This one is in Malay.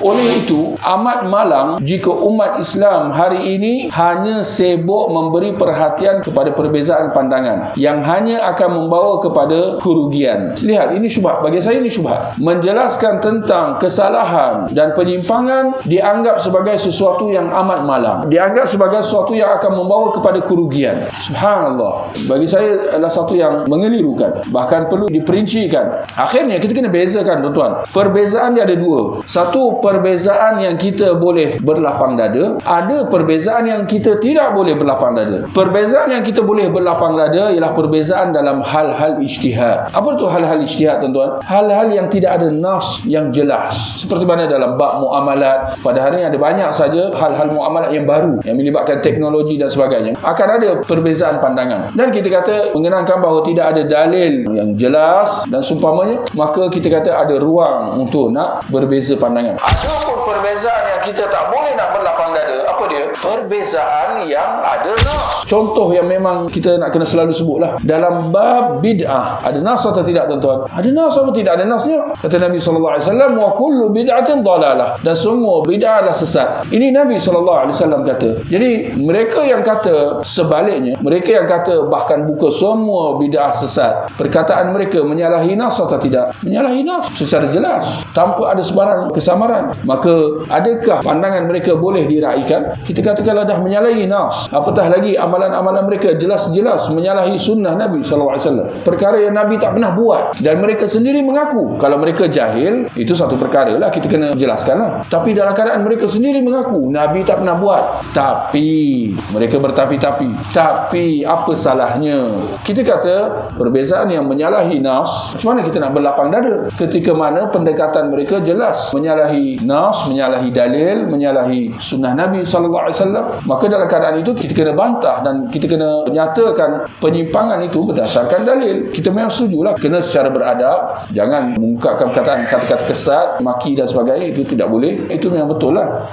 Oleh itu, amat malang jika umat Islam hari ini hanya sibuk memberi perhatian kepada perbezaan pandangan yang hanya akan membawa kepada kerugian. Lihat, ini syubhat. Bagi saya ini syubhat. Menjelaskan tentang kesalahan dan penyimpangan dianggap sebagai sesuatu yang amat malang. Dianggap sebagai sesuatu yang akan membawa kepada kerugian. Subhanallah. Bagi saya adalah satu yang mengelirukan. Bahkan perlu diperincikan. Akhirnya kita kena bezakan, tuan-tuan. Perbezaan dia ada dua. Satu, perbezaan yang kita boleh berlapang dada. Ada perbezaan yang kita tidak boleh berlapang dada. Perbezaan yang kita boleh berlapang dada ialah perbezaan dalam hal-hal ijtihad. Apa itu hal-hal ijtihad, tuan-tuan? Hal-hal yang tidak ada nas yang jelas. Seperti mana dalam bab muamalat. Pada hari ini ada banyak saja hal-hal muamalat yang baru, yang melibatkan teknologi dan sebagainya. Akan ada perbezaan pandangan. Dan kita kata, mengenangkan bahawa tidak ada dalil yang jelas dan seumpamanya, maka kita kata ada ruang untuk nak berbeza pandangan. Ada pun perbezaan yang kita tak boleh nak berlapang dada. Apa dia? Perbezaan yang ada nas. Contoh yang memang kita nak kena selalu sebutlah. Dalam bab bid'ah, ada nas atau tidak, tuan-tuan? Ada nas atau tidak? Ada nasnya. Kata Nabi SAW, wa kullu bid'atin dalalah. Dan semua bid'ah adalah sesat. Ini Nabi SAW kata. Jadi, mereka yang kata sebaliknya, mereka yang kata bahkan buka semua bid'ah sesat, perkataan mereka menyalahi nas atau tidak? Menyalahi nas secara jelas, tanpa ada sebarang kesamaran. Maka adakah pandangan mereka boleh diraikan? Kita kata kalau dah menyalahi nas, apatah lagi amalan-amalan mereka jelas-jelas menyalahi sunnah Nabi SAW, perkara yang Nabi tak pernah buat, dan mereka sendiri mengaku. Kalau mereka jahil, itu satu perkara lah, kita kena jelaskanlah. Tapi dalam keadaan mereka sendiri mengaku Nabi tak pernah buat, tapi mereka bertapi-tapi, tapi apa salahnya? Kita kata perbezaan yang menyalahi nas, macam mana kita nak berlapang dada ketika mana pendekatan mereka jelas menyalahi nas, menyalahi dalil, menyalahi sunnah Nabi SAW? Maka dalam keadaan itu kita kena bantah dan kita kena nyatakan penyimpangan itu berdasarkan dalil. Kita memang setujulah kena secara beradab, jangan mengungkapkan kata-kata kesat, maki dan sebagainya, itu tidak boleh. Itu memang betul lah.